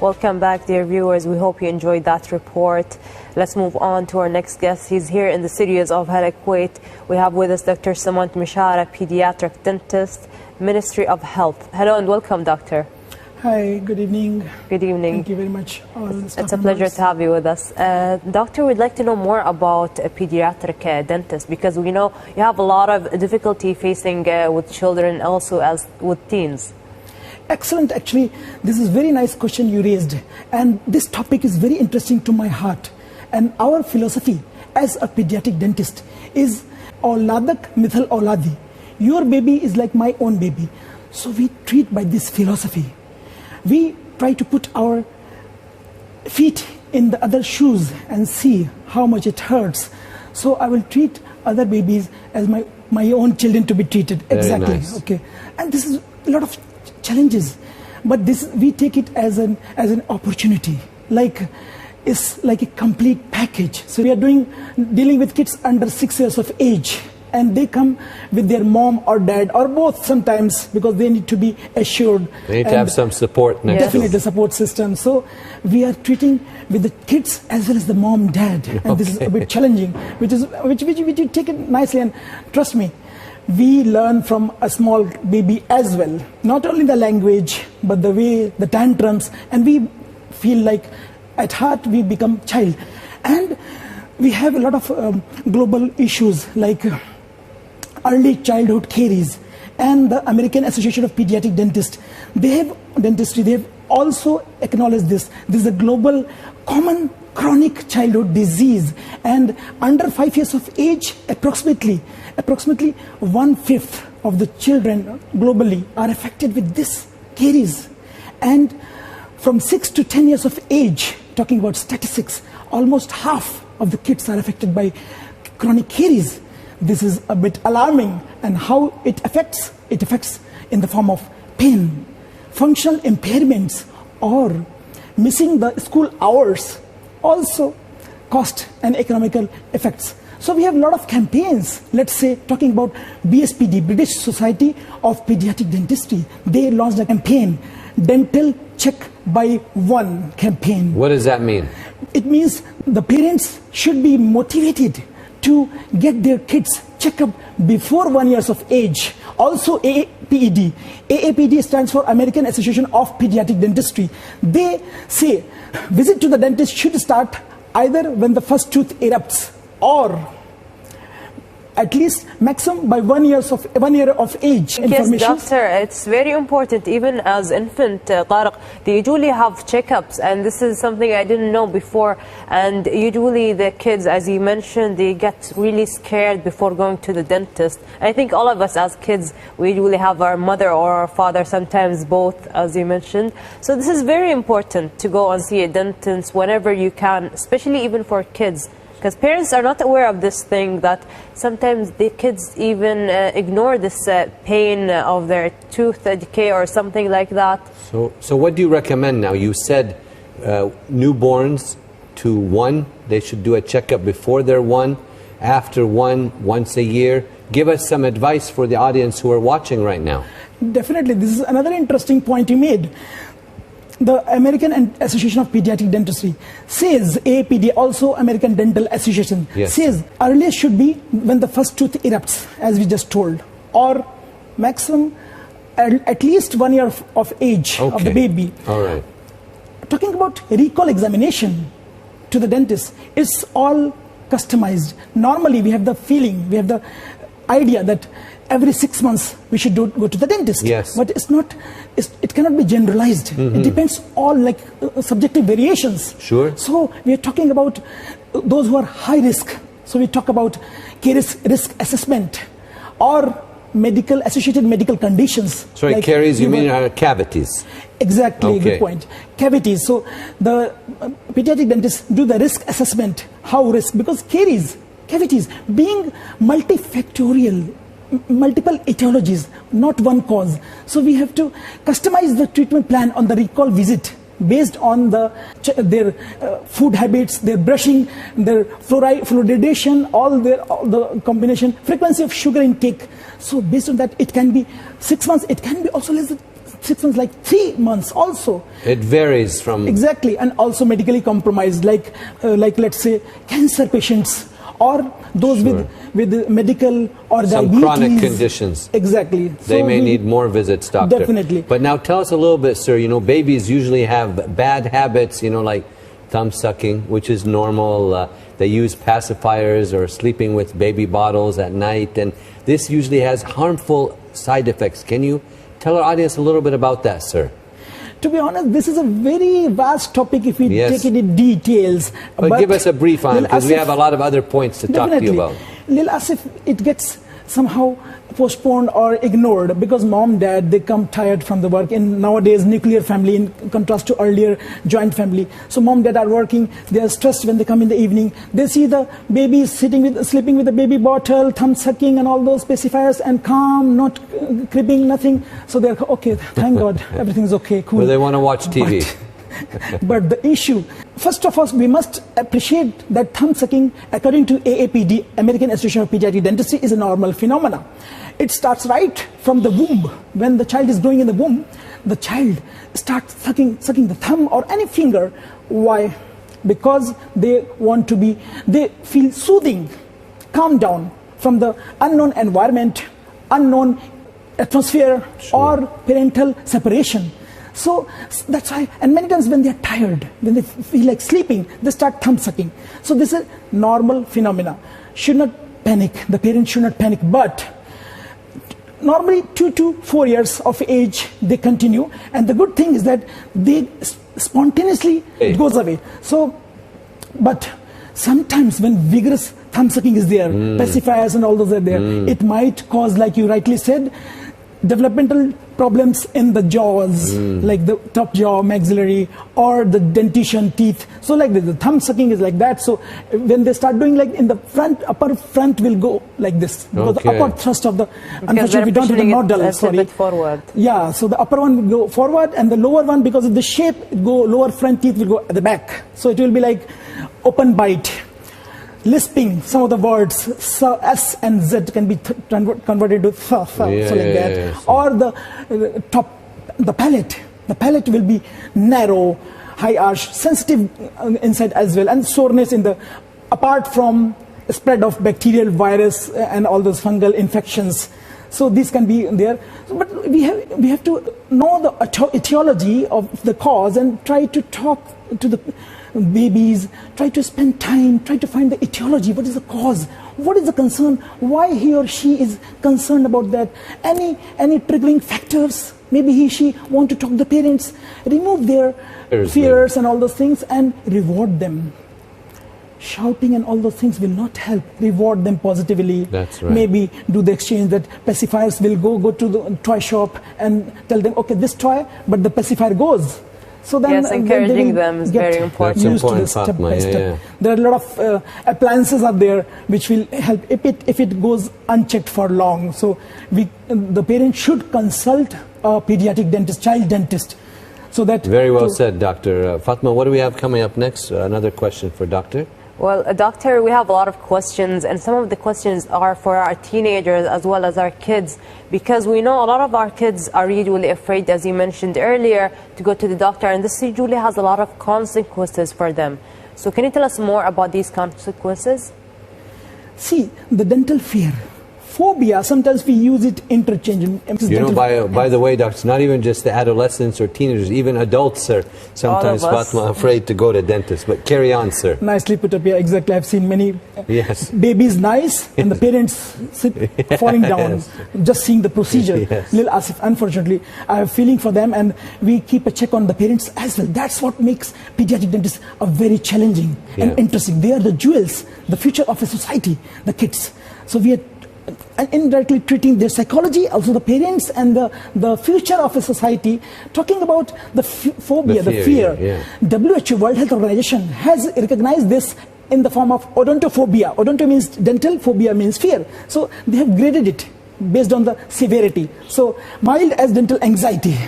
Welcome back, dear viewers. We hope you enjoyed that report. Let's move on to our next guest. He's here in the studios of Hala Kuwait. We have with us Dr. Sumant, Mishra, Paediatric Dentist, Ministry of Health. Hello and welcome, Doctor. Hi, good evening. Good evening. Thank you very much. It's a pleasure to have you with us. Doctor, we'd like to know more about a pediatric dentist, because we know you have a lot of difficulty facing with children, also as with teens. Excellent. Actually, this is a very nice question you raised. And this topic is very interesting to my heart. And our philosophy as a pediatric dentist is Auladak mithal auladi. Your baby is like my own baby. So we treat by this philosophy. We try to put our feet in the other shoes and see how much it hurts. So I will treat other babies as my own children to be treated. Very exactly. Nice. Okay. And this is a lot of challenges, but we take it as an opportunity. It's like a complete package. So we are dealing with kids under 6 years of age. And they come with their mom or dad or both sometimes, because they need to be assured. They need to have some support next to them. Definitely support system. So we are treating with the kids as well as the mom, dad. And this is a bit challenging, which you take it nicely. And trust me, we learn from a small baby as well. Not only the language, but the way, the tantrums. And we feel like at heart we become child. And we have a lot of global issues like early childhood caries, and the American Association of Pediatric Dentists, they have also acknowledged this. This is a global common chronic childhood disease, and under 5 years of age, approximately 1/5 of the children globally are affected with this caries. And from 6 to 10 years of age, talking about statistics, almost half of the kids are affected by chronic caries. This is a bit alarming. And how it affects? It affects in the form of pain, functional impairments, or missing the school hours, also cost and economical effects. So we have a lot of campaigns. Let's say, talking about BSPD, British Society of Paediatric Dentistry, they launched a campaign, Dental Check by One campaign. What does that mean? It means the parents should be motivated to get their kids checked up before 1 year of age. Also AAPD. AAPD stands for American Association of Pediatric Dentistry. They say visit to the dentist should start either when the first tooth erupts or at least maximum by 1 year of age. Yes, doctor, it's very important. Even as infant, Tariq, they usually have checkups, and this is something I didn't know before. And usually the kids, as you mentioned, they get really scared before going to the dentist. I think all of us as kids, we usually have our mother or our father, sometimes both, as you mentioned. So this is very important to go and see a dentist whenever you can, especially even for kids. Because parents are not aware of this thing, that sometimes the kids even ignore this pain of their tooth decay or something like that. So what do you recommend now? You said newborns to 1, they should do a checkup before they're 1, after 1, once a year. Give us some advice for the audience who are watching right now. Definitely. This is another interesting point you made. The American Association of Pediatric Dentistry says, AAPD, also American Dental Association, yes, says earliest should be when the first tooth erupts, as we just told, or maximum at least 1 year of age of the baby. All right. Talking about recall examination to the dentist, it's all customized. Normally we have the feeling, we have the idea that every 6 months we should go to the dentist. Yes. But it's not, it cannot be generalized. It depends on subjective variations. Sure. So we are talking about those who are high risk. So we talk about caries risk assessment or associated medical conditions. Sorry, like caries, you mean cavities? Exactly, okay. Good point. Cavities. So the pediatric dentists do the risk assessment. How risk? Because cavities being multifactorial, multiple etiologies, not one cause. So we have to customize the treatment plan on the recall visit based on their food habits, their brushing, their fluoridation, all the combination, frequency of sugar intake. So based on that, it can be 6 months, it can be also less than 6 months like 3 months also. It varies from... Exactly, and also medically compromised, like let's say cancer patients, or those with medical or some diabetes. chronic conditions. Exactly. They may need more visits, doctor. Definitely. But now tell us a little bit, sir. You know, babies usually have bad habits, you know, like thumb sucking, which is normal. They use pacifiers or sleeping with baby bottles at night. And this usually has harmful side effects. Can you tell our audience a little bit about that, sir? To be honest, this is a very vast topic if we take it in details. But give us a brief on it, because we have a lot of other points to talk to you about. Lil Asif, it gets somehow postponed or ignored because mom, dad, they come tired from the work. In nowadays nuclear family, in contrast to earlier joint family. So mom, dad are working, they are stressed when they come in the evening. They see the baby sleeping with a baby bottle, thumb sucking and all those pacifiers, and calm, not cribbing, nothing. So they're okay, thank God, everything's okay, cool. Well, they want to watch TV. But the issue, first of all, we must appreciate that thumb sucking, according to AAPD, American Association of Pediatric Dentistry, is a normal phenomena. It starts right from the womb. When the child is growing in the womb, the child starts sucking the thumb or any finger. Why? Because they feel soothing, calm down from the unknown environment, unknown atmosphere, or parental separation. So that's why, and many times when they are tired, when they feel like sleeping, they start thumb sucking. So this is a normal phenomena. Should not panic, the parents should not panic, but normally 2 to 4 years of age, they continue. And the good thing is that they spontaneously, it goes away. So, but sometimes when vigorous thumb sucking is there, pacifiers and all those are there, it might cause, like you rightly said, developmental problems in the jaws, like the top jaw, maxillary, or the dentition, teeth. So like the thumb sucking is like that. So when they start doing like in the front, upper front will go like this. Because the upper thrust of the, unfortunately we don't have the model, sorry. Forward. Yeah, so the upper one will go forward, and the lower one, because of the shape, lower front teeth will go at the back. So it will be like open bite. Lisping, some of the words, S and Z can be converted to th, so like that. Or the palate. The palate will be narrow, high arch, sensitive inside as well, and soreness in the, apart from spread of bacterial, virus, and all those fungal infections. So these can be there. But we have to know the etiology of the cause and try to talk to the babies, try to spend time, try to find the etiology. What is the cause? What is the concern? Why he or she is concerned about that? Any triggering factors? Maybe she want to talk to the parents, remove their fears and all those things, and reward them. Shouting and all those things will not help. Reward them positively. That's right. Maybe do the exchange that pacifiers will go to the toy shop and tell them, okay, this toy, but the pacifier goes. So then, yes, encouraging them is very important. Used to this step by step. There are a lot of appliances out there which will help if it goes unchecked for long. So the parent should consult a pediatric dentist, child dentist. So that very well said, Dr. Fatma. What do we have coming up next? Another question for Doctor. Well, Doctor, we have a lot of questions, and some of the questions are for our teenagers as well as our kids, because we know a lot of our kids are usually afraid, as you mentioned earlier, to go to the doctor, and this usually has a lot of consequences for them. So can you tell us more about these consequences? See, the dental fear. Phobia, sometimes we use it interchangeably. You know, by the way, doctor, it's not even just the adolescents or teenagers, even adults are sometimes, Fatma, afraid to go to dentists. But carry on, sir. Nicely put up, yeah, exactly. I've seen many babies nice, and the parents falling down, just seeing the procedure. Lil Asif, unfortunately, I have a feeling for them, and we keep a check on the parents as well. That's what makes pediatric dentists very challenging and interesting. They are the jewels, the future of a society, the kids. So we are indirectly treating their psychology, also the parents, and the future of a society, talking about the phobia, the fear. WHO, World Health Organization, has recognized this in the form of odontophobia. Odonto means dental, phobia means fear. So they have graded it based on the severity. So mild as dental anxiety,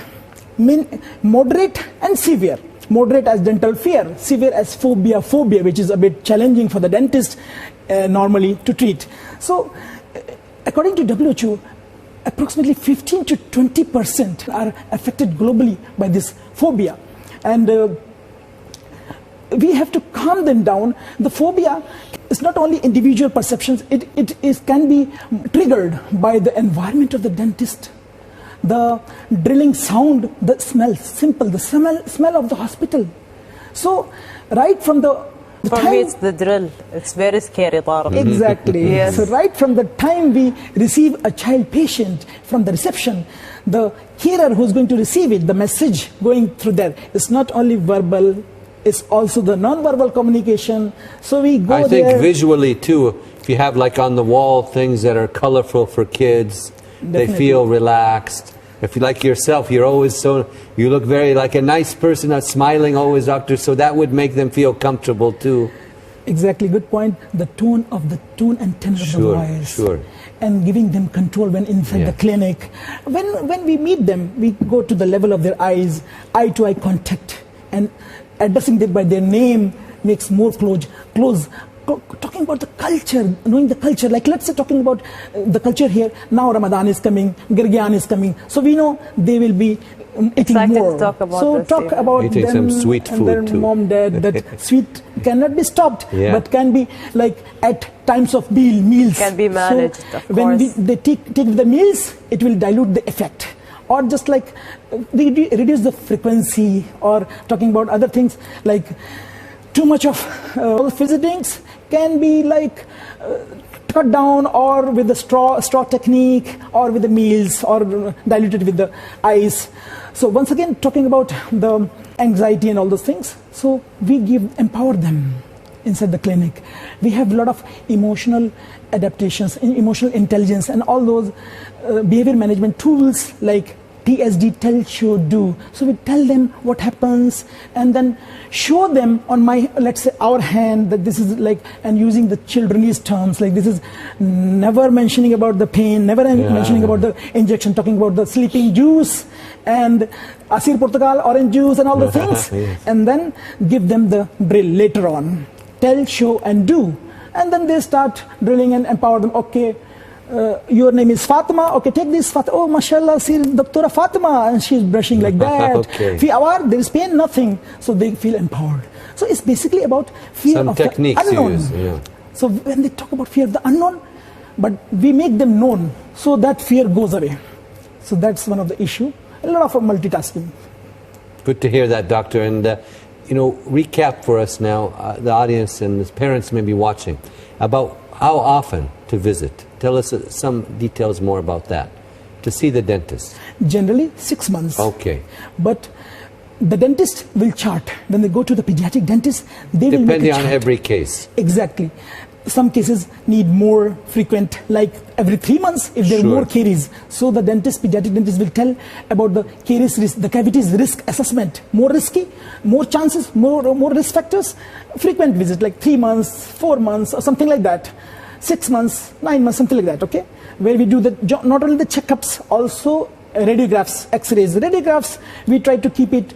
moderate and severe. Moderate as dental fear, severe as phobia, which is a bit challenging for the dentist normally to treat. So according to WHO, approximately 15 to 20% are affected globally by this phobia. And we have to calm them down. The phobia is not only individual perceptions, it can be triggered by the environment of the dentist. The drilling sound, the smell, simple, the smell of the hospital. So right from the For time, me, it's the drill. It's very scary, Tariq. exactly. Yes. So right from the time we receive a child patient from the reception, the carer who's going to receive it, the message going through there, it's not only verbal, it's also the non-verbal communication. So we go I there. think visually too, if you have like on the wall things that are colorful for kids, they Definitely. feel relaxed. If you like yourself, you're always you look very like a nice person, smiling always, doctor, so that would make them feel comfortable too. Exactly, good point. The tone and tenor of the voice. Sure. And giving them control when inside the clinic. When we meet them, we go to the level of their eyes, eye-to-eye contact, and addressing them by their name makes more close. Talking about the culture, knowing the culture, like let's say talking about the culture here, now Ramadan is coming, Girgyan is coming, so we know they will be eating Excited more. to talk about so this, talk yeah. about Eating them some sweet and food their too. mom, dad, that sweet cannot be stopped, Yeah. but can be like at times of meals. Can be managed, so of when course. they take the meals, it will dilute the effect. Or just like reduce the frequency, or talking about other things like too much of fizzy drinks can be like cut down, or with the straw technique, or with the meals, or diluted with the ice. So once again, talking about the anxiety and all those things, so we empower them inside the clinic. We have a lot of emotional adaptations, emotional intelligence, and all those behavior management tools like TSD, tell, show, do. So we tell them what happens, and then show them on let's say our hand, that this is like, and using the children's terms, like this is never mentioning about the pain, never mentioning about the injection, talking about the sleeping juice and Asir Portugal, orange juice, and all the things. Yes. And then give them the drill later on. Tell, show, and do. And then they start drilling and empower them. Okay, your name is Fatima. Okay, take this, Fatima. Oh, mashallah, see Dr. Fatima. And she's brushing like that. Okay. Fi awar, there is pain, nothing. So they feel empowered. So it's basically about fear Some of techniques the unknown. you use, yeah. So when they talk about fear of the unknown, but we make them known, so that fear goes away. So that's one of the issue. A lot of multitasking. Good to hear that, doctor. And recap for us now, the audience and the parents may be watching, about how often to visit. Tell us some details more about that, to see the dentist. Generally 6 months. Okay. But the dentist will chart. When they go to the pediatric dentist, they will make Depending a on chart. every case. Exactly. Some cases need more frequent, like every 3 months if there are Sure. more caries. So the pediatric dentist will tell about the caries risk, the cavities risk assessment. More risky, more chances, more risk factors. Frequent visit, like 3 months, 4 months, or something like that. 6 months, 9 months, something like that, okay? Where we do not only the checkups, also radiographs, x-rays. Radiographs, we try to keep it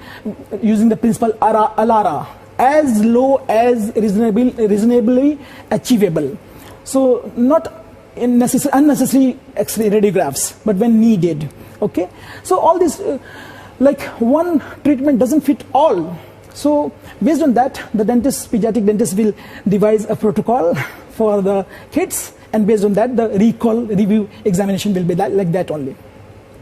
using the principle ALARA, as low as reasonably achievable. So not unnecessary x-ray radiographs, but when needed, okay? So all this, like one treatment doesn't fit all. So based on that, the pediatric dentist will devise a protocol for the kids, and based on that, the review examination will be like that only.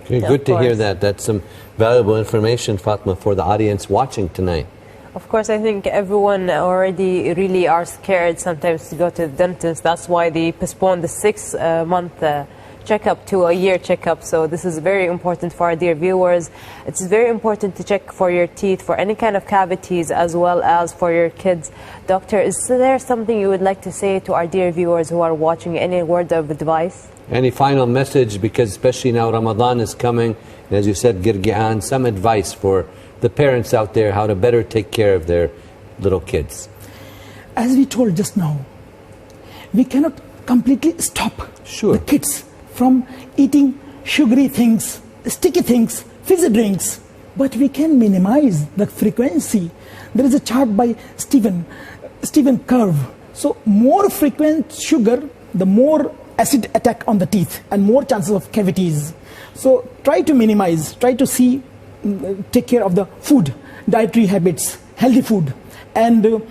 Okay, Yeah, good to of hear course. that. That's some valuable information, Fatma, for the audience watching tonight. Of course, I think everyone already really are scared sometimes to go to the dentist. That's why they postpone the 6-month checkup to a year checkup. So this is very important for our dear viewers. It's very important to check for your teeth, for any kind of cavities, as well as for your kids. Doctor, is there something you would like to say to our dear viewers who are watching? Any word of advice? Any final message, because especially now Ramadan is coming, and as you said, Girgyan, some advice for the parents out there how to better take care of their little kids? As we told just now, we cannot completely stop Sure. the kids from eating sugary things, sticky things, fizzy drinks, but we can minimize the frequency. There is a chart by Stephen Curve. So more frequent sugar, the more acid attack on the teeth and more chances of cavities. So try to minimize, try to see, take care of the food, dietary habits, healthy food. And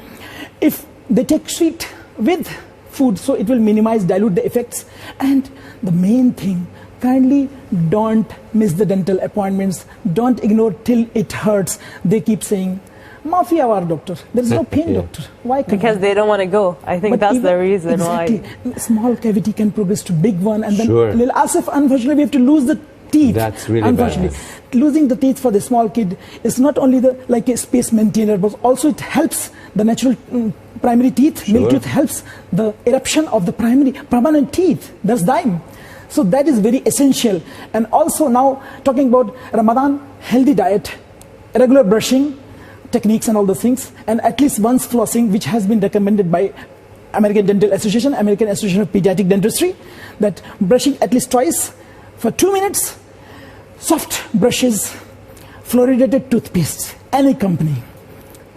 if they take sweet with food, so it will minimize, dilute the effects. And the main thing, kindly don't miss the dental appointments. Don't ignore till it hurts. They keep saying, Maafi awar doctor. There is no pain, doctor. Why? Because they don't want to go. I think that's the reason exactly, why. Small cavity can progress to big one, and then Sure. Lil Asif, unfortunately, we have to lose the teeth. That's really unfortunately. bad. Losing the teeth for the small kid is not only like a space maintainer, but also it helps the natural primary teeth. Sure. Milk tooth helps the eruption of the permanent teeth. That's dime. So that is very essential. And also now talking about Ramadan, healthy diet, regular brushing techniques and all those things, and at least once flossing, which has been recommended by American Dental Association, American Association of Pediatric Dentistry, that brushing at least twice for 2 minutes, soft brushes, fluoridated toothpaste, any company,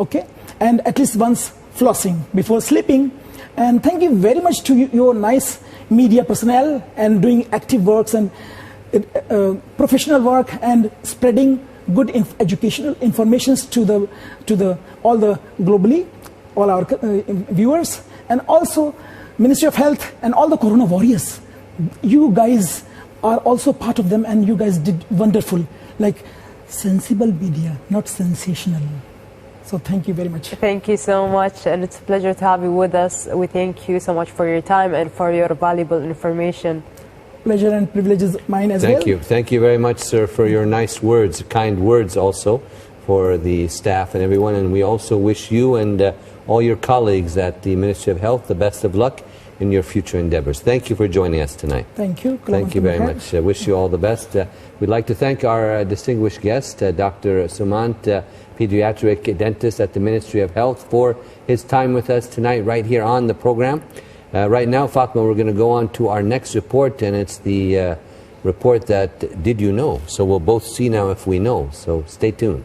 okay, and at least once flossing before sleeping. And thank you very much to your nice media personnel and doing active works and professional work and spreading good educational informations to all the globally, all our viewers, and also Ministry of Health and all the Corona warriors. You guys are also part of them, and you guys did wonderful, like sensible media, not sensational. So thank you very much. Thank you so much, and it's a pleasure to have you with us. We thank you so much for your time and for your valuable information. Pleasure and privilege is mine as well. Thank you. Thank you very much, sir, for your nice words, kind words also for the staff and everyone. And we also wish you and all your colleagues at the Ministry of Health the best of luck in your future endeavors. Thank you for joining us tonight. Thank you. Thank you very much. Wish you all the best. We'd like to thank our distinguished guest, Dr. Sumant, pediatric dentist at the Ministry of Health, for his time with us tonight right here on the program. Right now, Fatma, we're going to go on to our next report, and it's the report that Did You Know? So we'll both see now if we know. So stay tuned.